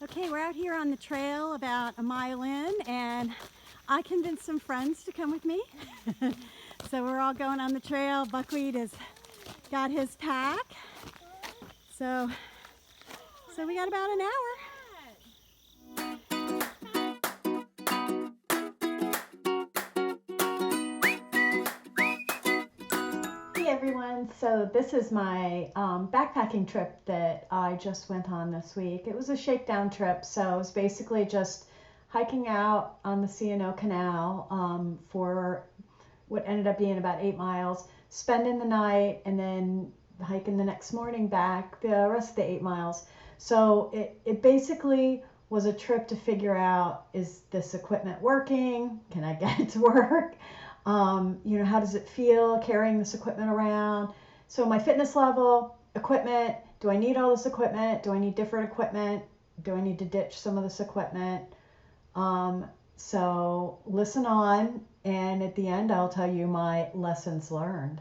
Okay, we're out here on the trail about a mile in, and I convinced some friends to come with me. So we're all going on the trail. Buckwheat has got his pack. So we got about an hour. Hey everyone, so this is my backpacking trip that I just went on this week. It was a shakedown trip, so it was basically just hiking out on the C&O Canal for what ended up being about 8 miles, spending the night, and then hiking the next morning back the rest of the 8 miles. So it basically was a trip to figure out, is this equipment working? Can I get it to work? How does it feel carrying this equipment around? So my fitness level, equipment, do I need all this equipment? Do I need different equipment? Do I need to ditch some of this equipment? So listen on, and at the end I'll tell you my lessons learned.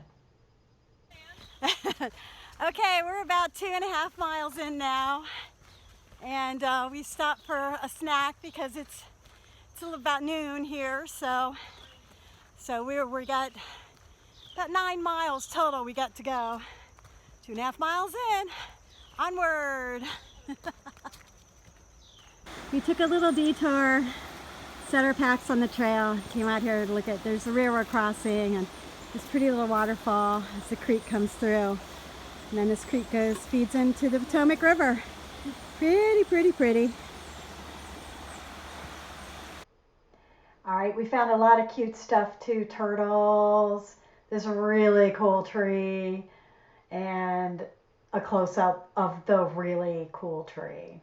Okay, we're about 2.5 miles in now, and we stopped for a snack because it's about noon here, so we got about 9 miles total we got to go. 2.5 miles in, onward. We took a little detour, set our packs on the trail, came out here to look at, there's the railroad crossing and this pretty little waterfall as the creek comes through. And then this creek feeds into the Potomac River. Pretty. All right, we found a lot of cute stuff too. Turtles, this really cool tree, and a close-up of the really cool tree.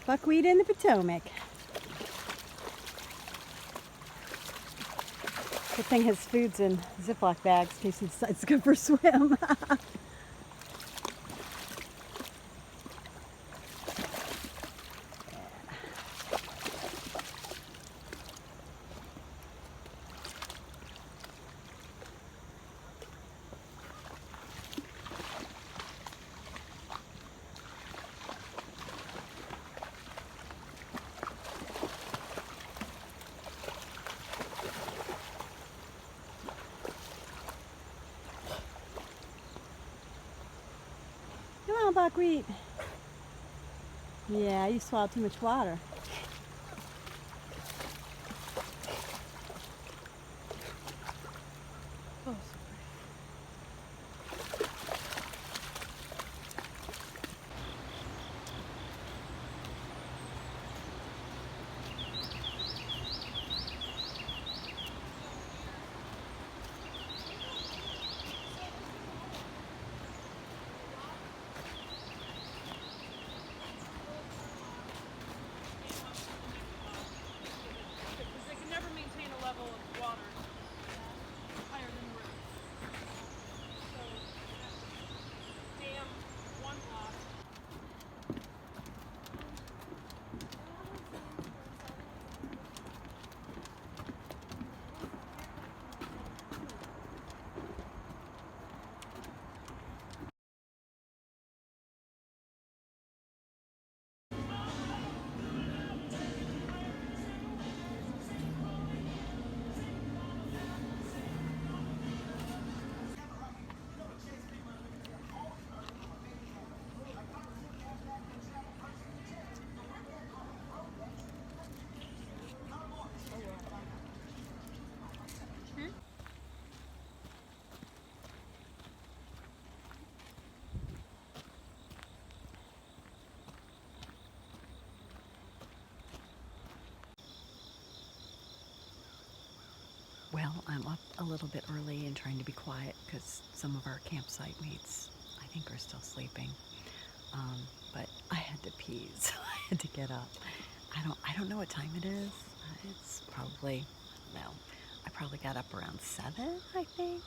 Buckwheat in the Potomac. Good thing his food's in Ziploc bags in case he decides to go for a swim. Come on, Buckwheat. Yeah, you swallowed too much water. Oh. Well, I'm up a little bit early and trying to be quiet because some of our campsite mates, I think, are still sleeping. But I had to pee, so I had to get up. I don't know what time it is. It's probably, no, I probably got up around 7, I think.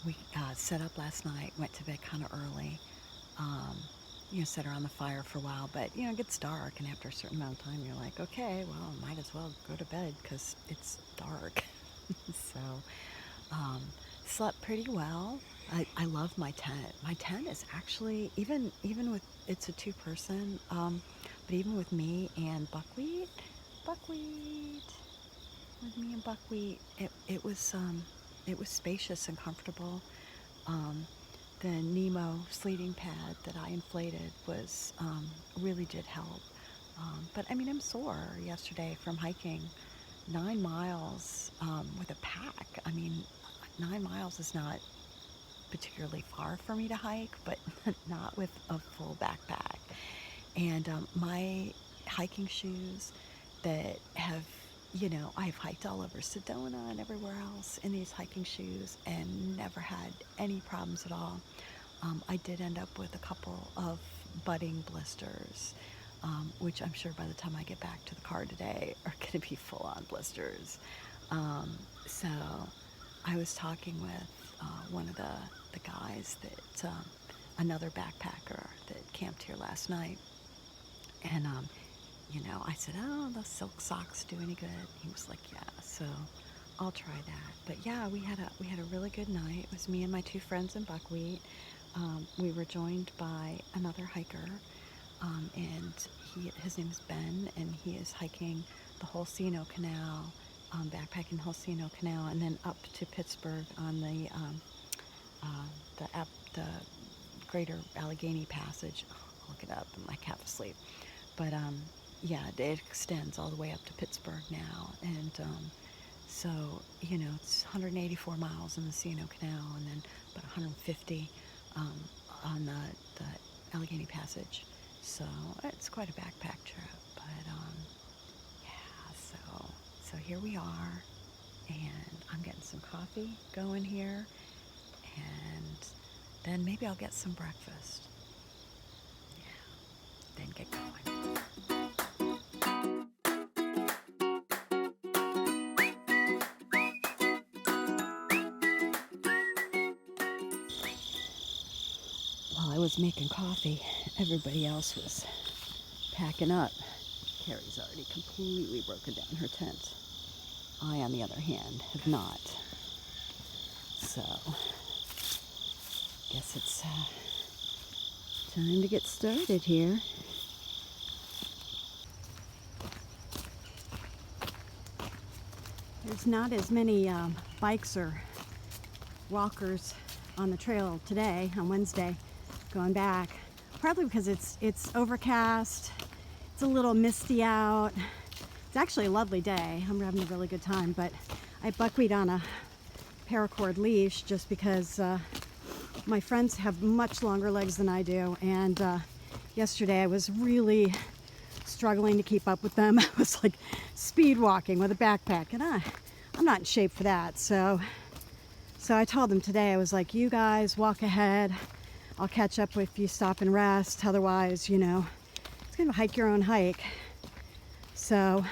We set up last night, went to bed kind of early. Sat around the fire for a while, but it gets dark, and after a certain amount of time you're like, okay, well, might as well go to bed because it's dark. So slept pretty well. I love my tent. My tent is actually, even with, it's a two-person, but even with me and Buckwheat, with me and Buckwheat, it was spacious and comfortable. Um, the Nemo sleeting pad that I inflated was, really did help. But I mean, I'm sore yesterday from hiking 9 miles, with a pack. I mean, 9 miles is not particularly far for me to hike, but not with a full backpack. And my hiking shoes that have, I've hiked all over Sedona and everywhere else in these hiking shoes and never had any problems at all. I did end up with a couple of budding blisters, which I'm sure by the time I get back to the car today are going to be full on blisters. So I was talking with one of the guys that, another backpacker that camped here last night. And, I said, oh, those silk socks do any good? He was like, yeah, so I'll try that. But yeah, we had a really good night. It was me and my two friends in Buckwheat. We were joined by another hiker, and his name is Ben, and he is hiking the whole C&O Canal, backpacking the whole C&O Canal, and then up to Pittsburgh on the Greater Allegheny Passage. I'll look it up. I'm like half asleep, but yeah, it extends all the way up to Pittsburgh now, and so it's 184 miles in the C&O Canal, and then about 150 on the Allegheny Passage. So it's quite a backpack trip, but yeah. So here we are, and I'm getting some coffee going here, and then maybe I'll get some breakfast. Yeah, then get going. While I was making coffee, everybody else was packing up. Carrie's already completely broken down her tent. I, on the other hand, have not. So, guess it's time to get started here. There's not as many bikes or walkers on the trail today, on Wednesday, going back. Probably because it's overcast. It's a little misty out. It's actually a lovely day. I'm having a really good time, but I buckwheat on a paracord leash just because my friends have much longer legs than I do, and yesterday I was really struggling to keep up with them. I was like speed walking with a backpack, and I'm not in shape for that. So I told them today, I was like, you guys walk ahead. I'll catch up if you stop and rest. Otherwise, it's kind of a hike your own hike. So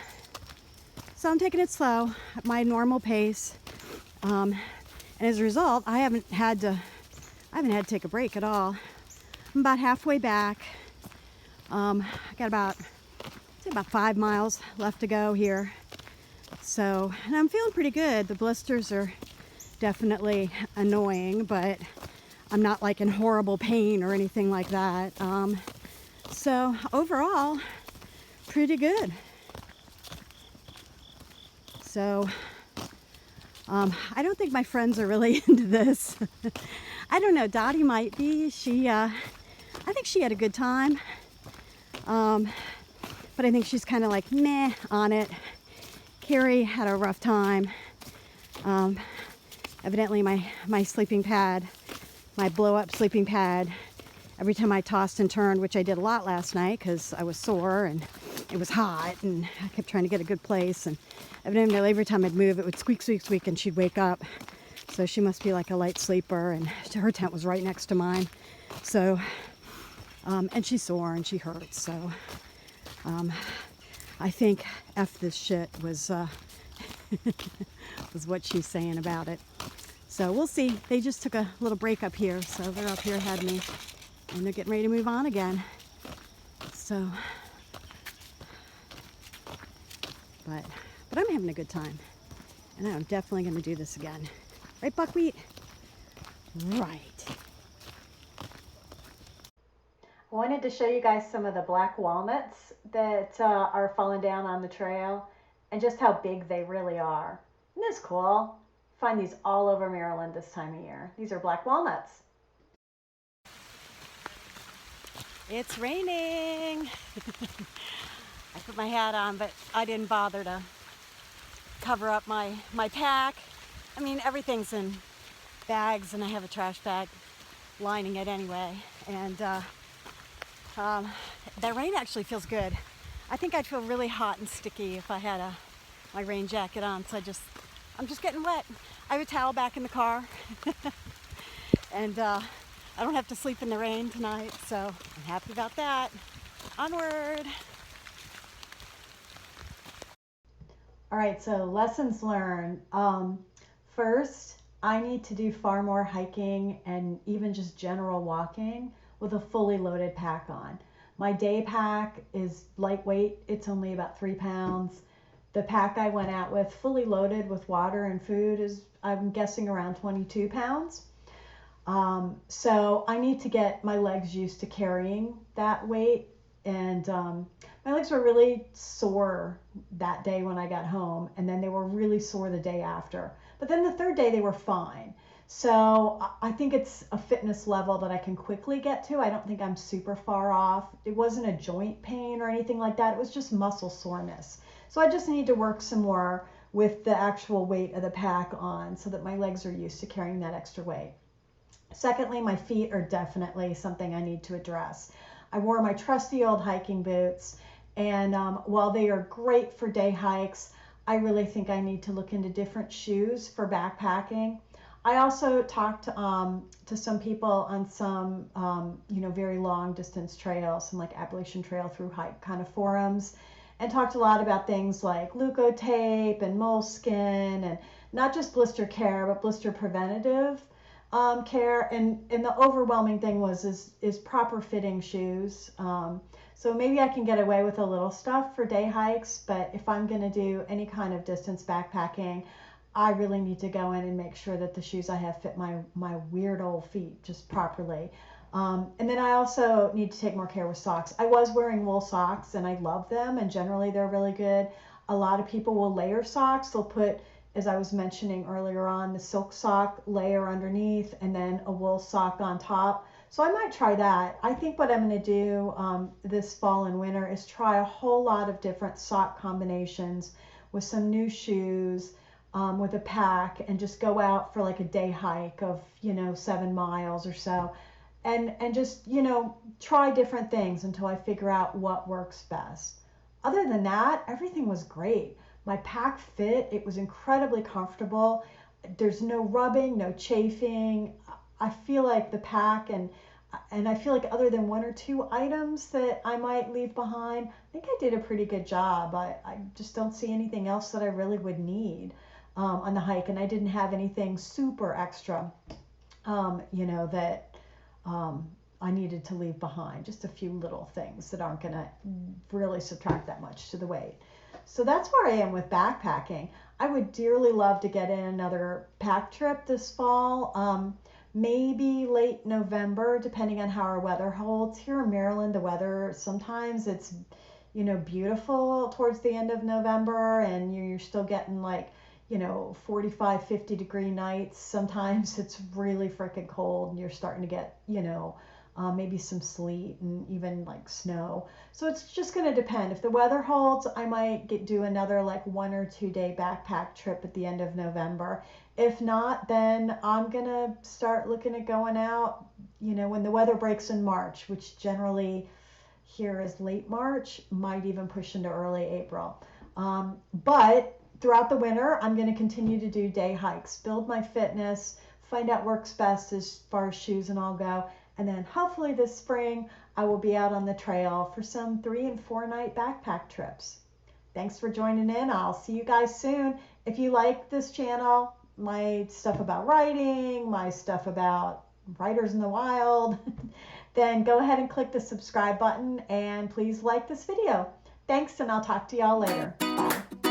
I'm taking it slow at my normal pace. And as a result, I haven't had to take a break at all. I'm about halfway back. I got about 5 miles left to go here. So, and I'm feeling pretty good. The blisters are definitely annoying, but I'm not like in horrible pain or anything like that. So overall, pretty good. So I don't think my friends are really into this. I don't know. Dottie might be. I think she had a good time. But I think she's kind of like meh on it. Carrie had a rough time. Evidently my sleeping pad, my blow up sleeping pad, every time I tossed and turned, which I did a lot last night because I was sore and it was hot and I kept trying to get a good place, and evidently every time I'd move it would squeak, squeak, squeak, and she'd wake up. So she must be like a light sleeper, and her tent was right next to mine. So, and she's sore and she hurts. So I think F this shit was was what she's saying about it. So we'll see. They just took a little break up here, so they're up here ahead of me, and they're getting ready to move on again. So, but I'm having a good time, and I'm definitely going to do this again. Right, Buckwheat? Right. I wanted to show you guys some of the black walnuts that are falling down on the trail and just how big they really are. Isn't this cool? Find these all over Maryland this time of year. These are black walnuts. It's raining. I put my hat on, but I didn't bother to cover up my pack. I mean, everything's in bags, and I have a trash bag lining it anyway. And that rain actually feels good. I think I'd feel really hot and sticky if I had my rain jacket on. So I'm just getting wet. I have a towel back in the car, and I don't have to sleep in the rain tonight. So I'm happy about that. Onward. All right, so lessons learned. First, I need to do far more hiking and even just general walking with a fully loaded pack on. My day pack is lightweight. It's only about 3 pounds. The pack I went out with, fully loaded with water and food, is, I'm guessing, around 22 pounds. So I need to get my legs used to carrying that weight. And my legs were really sore that day when I got home, and then they were really sore the day after. But then the third day they were fine. So I think it's a fitness level that I can quickly get to. I don't think I'm super far off. It wasn't a joint pain or anything like that. It was just muscle soreness. So I just need to work some more with the actual weight of the pack on so that my legs are used to carrying that extra weight. Secondly, my feet are definitely something I need to address. I wore my trusty old hiking boots, and while they are great for day hikes, I really think I need to look into different shoes for backpacking. I also talked to some people on some very long distance trails, some like Appalachian Trail through hike kind of forums, and talked a lot about things like leukotape and moleskin, and not just blister care, but blister preventative care. And the overwhelming thing is proper fitting shoes. So maybe I can get away with a little stuff for day hikes, but if I'm going to do any kind of distance backpacking, I really need to go in and make sure that the shoes I have fit my weird old feet just properly. And then I also need to take more care with socks. I was wearing wool socks and I love them, and generally they're really good. A lot of people will layer socks. They'll put, as I was mentioning earlier on, the silk sock layer underneath and then a wool sock on top. So I might try that. I think what I'm going to do this fall and winter is try a whole lot of different sock combinations with some new shoes, with a pack, and just go out for like a day hike of 7 miles or so, and just try different things until I figure out what works best. Other than that, everything was great. My pack fit. It was incredibly comfortable. There's no rubbing, no chafing. I feel like the pack, and I feel like other than 1 or 2 items that I might leave behind, I think I did a pretty good job. I just don't see anything else that I really would need on the hike, and I didn't have anything super extra, that I needed to leave behind. Just a few little things that aren't going to really subtract that much to the weight. So that's where I am with backpacking. I would dearly love to get in another pack trip this fall, maybe late November, depending on how our weather holds. Here in Maryland, the weather, sometimes it's, beautiful towards the end of November, and you're still getting like, 45, 50 degree nights. Sometimes it's really freaking cold and you're starting to get, maybe some sleet and even like snow. So it's just going to depend. If the weather holds, I might do another like 1 or 2 day backpack trip at the end of November. If not, then I'm going to start looking at going out, when the weather breaks in March, which generally here is late March, might even push into early April. But throughout the winter, I'm going to continue to do day hikes, build my fitness, find out works best as far as shoes and all go. And then hopefully this spring, I will be out on the trail for some 3 and 4 night backpack trips. Thanks for joining in. I'll see you guys soon. If you like this channel, my stuff about writing, my stuff about writers in the wild, then go ahead and click the subscribe button and please like this video. Thanks, and I'll talk to y'all later. Bye.